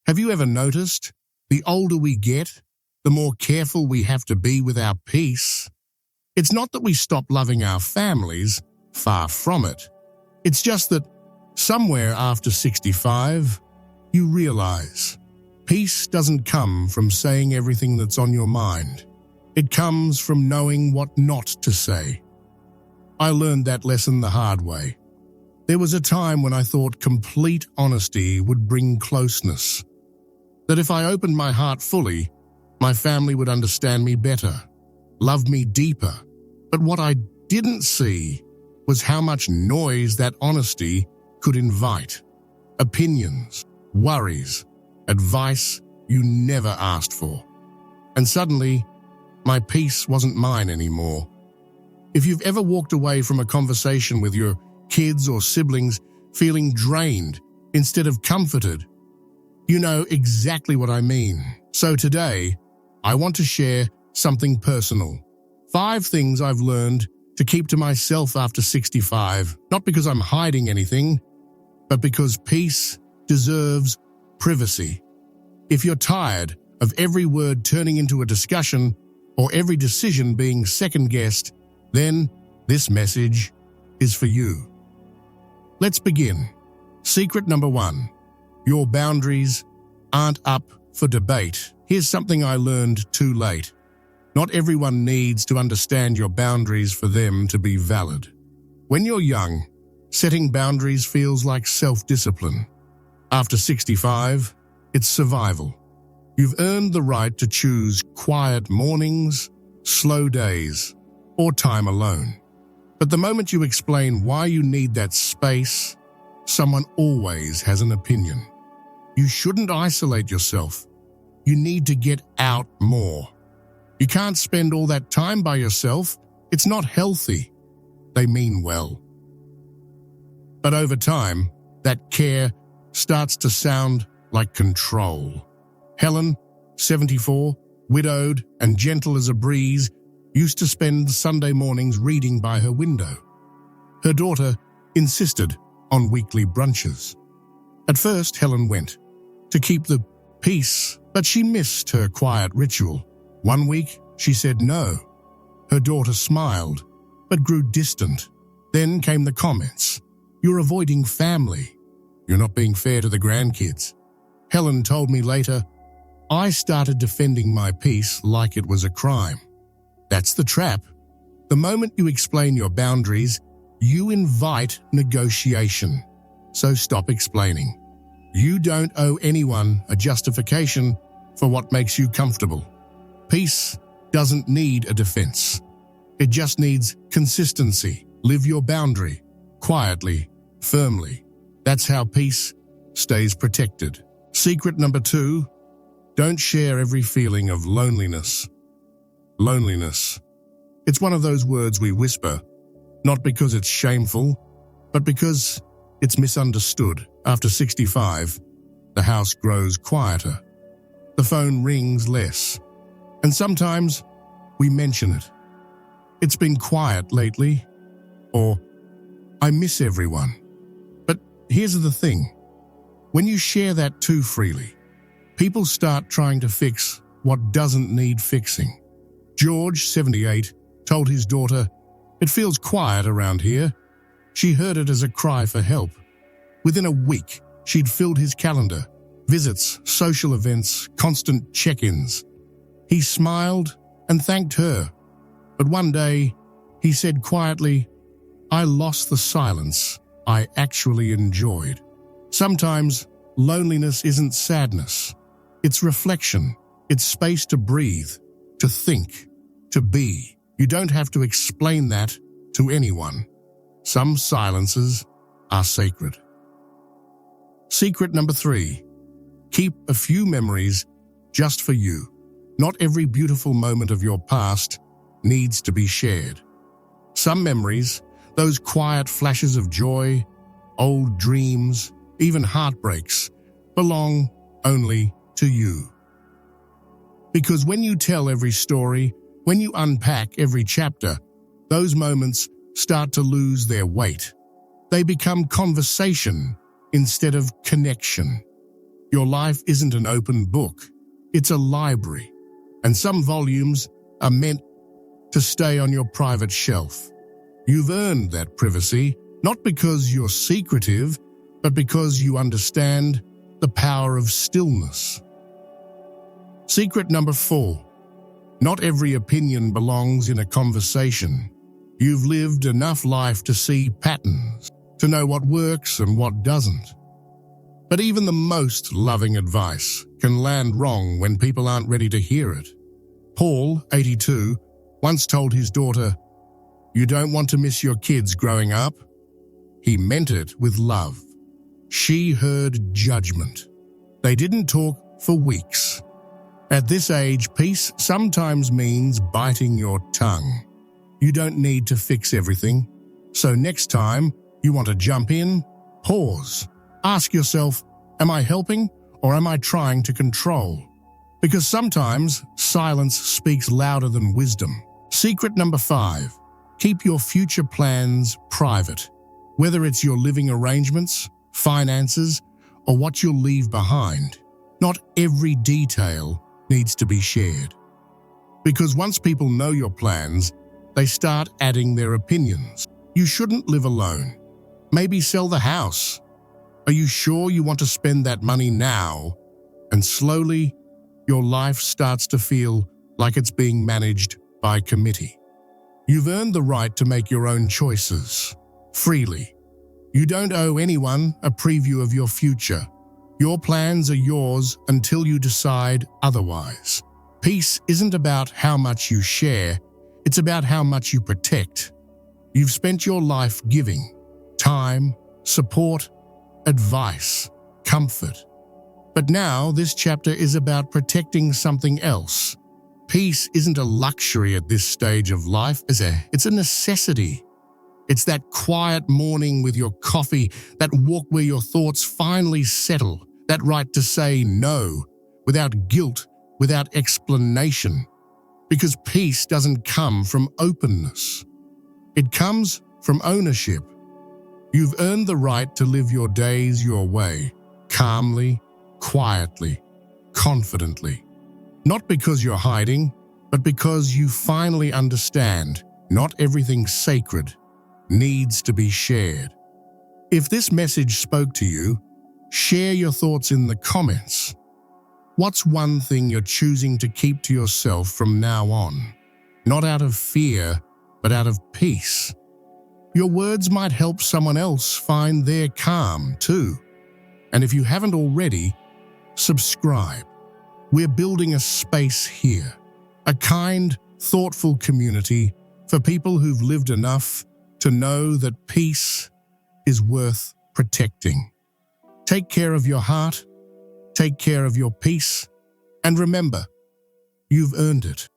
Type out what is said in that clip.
Have you ever noticed? The older we get, the more careful we have to be with our peace. It's not that we stop loving our families, far from it. It's just that somewhere after 65, you realize peace doesn't come from saying everything that's on your mind. It comes from knowing what not to say. I learned that lesson the hard way. There was a time when I thought complete honesty would bring closeness. That if I opened my heart fully, my family would understand me better, love me deeper. But what I didn't see was how much noise that honesty could invite. Opinions, worries, advice you never asked for. And suddenly, my peace wasn't mine anymore. If you've ever walked away from a conversation with your kids or siblings feeling drained instead of comforted, you know exactly what I mean. So today, I want to share something personal. 5 things I've learned to keep to myself after 65, not because I'm hiding anything, but because peace deserves privacy. If you're tired of every word turning into a discussion or every decision being second-guessed, then this message is for you. Let's begin. Secret number 1. Your boundaries aren't up for debate. Here's something I learned too late. Not everyone needs to understand your boundaries for them to be valid. When you're young, setting boundaries feels like self-discipline. After 65, it's survival. You've earned the right to choose quiet mornings, slow days, or time alone. But the moment you explain why you need that space, someone always has an opinion. You shouldn't isolate yourself. You need to get out more. You can't spend all that time by yourself. It's not healthy. They mean well. But over time, that care starts to sound like control. Helen, 74, widowed and gentle as a breeze, used to spend Sunday mornings reading by her window. Her daughter insisted on weekly brunches. At first, Helen went to keep the peace, but she missed her quiet ritual. One week, she said no. Her daughter smiled, but grew distant. Then came the comments. You're avoiding family. You're not being fair to the grandkids. Helen told me later, I started defending my peace like it was a crime. That's the trap. The moment you explain your boundaries, you invite negotiation. So stop explaining. You don't owe anyone a justification for what makes you comfortable. Peace doesn't need a defense. It just needs consistency. Live your boundary, quietly, firmly. That's how peace stays protected. Secret number 2, don't share every feeling of loneliness. Loneliness. It's one of those words we whisper, not because it's shameful, but because it's misunderstood. After 65, the house grows quieter. The phone rings less. And sometimes we mention it. It's been quiet lately, or I miss everyone. But here's the thing. When you share that too freely, people start trying to fix what doesn't need fixing. George, 78, told his daughter, "It feels quiet around here." She heard it as a cry for help. Within a week, she'd filled his calendar, visits, social events, constant check-ins. He smiled and thanked her, but one day he said quietly, "I lost the silence I actually enjoyed." Sometimes loneliness isn't sadness. It's reflection. It's space to breathe, to think, to be. You don't have to explain that to anyone. Some silences are sacred. Secret number 3, keep a few memories just for you. Not every beautiful moment of your past needs to be shared. Some memories, those quiet flashes of joy, old dreams, even heartbreaks, belong only to you. Because when you tell every story, when you unpack every chapter, those moments start to lose their weight. They become conversation instead of connection. Your life isn't an open book. It's a library, and some volumes are meant to stay on your private shelf. You've earned that privacy, not because you're secretive, but because you understand the power of stillness. Secret number 4. Not every opinion belongs in a conversation. You've lived enough life to see patterns, to know what works and what doesn't. But even the most loving advice can land wrong when people aren't ready to hear it. Paul, 82, once told his daughter, "You don't want to miss your kids growing up?" He meant it with love. She heard judgment. They didn't talk for weeks. At this age, peace sometimes means biting your tongue. You don't need to fix everything. So next time you want to jump in, pause. Ask yourself, am I helping or am I trying to control? Because sometimes silence speaks louder than wisdom. Secret number 5, keep your future plans private. Whether it's your living arrangements, finances, or what you'll leave behind, not every detail needs to be shared. Because once people know your plans, they start adding their opinions. You shouldn't live alone. Maybe sell the house. Are you sure you want to spend that money now? And slowly, your life starts to feel like it's being managed by committee. You've earned the right to make your own choices, freely. You don't owe anyone a preview of your future. Your plans are yours until you decide otherwise. Peace isn't about how much you share, it's about how much you protect. You've spent your life giving time, support, advice, comfort. But now this chapter is about protecting something else. Peace isn't a luxury at this stage of life, it's a necessity. It's that quiet morning with your coffee, that walk where your thoughts finally settle, that right to say no, without guilt, without explanation. Because peace doesn't come from openness. It comes from ownership. You've earned the right to live your days your way, calmly, quietly, confidently. Not because you're hiding, but because you finally understand not everything sacred needs to be shared. If this message spoke to you, share your thoughts in the comments. What's one thing you're choosing to keep to yourself from now on? Not out of fear, but out of peace. Your words might help someone else find their calm too. And if you haven't already, subscribe. We're building a space here, a kind, thoughtful community for people who've lived enough to know that peace is worth protecting. Take care of your heart, take care of your peace, and remember, you've earned it.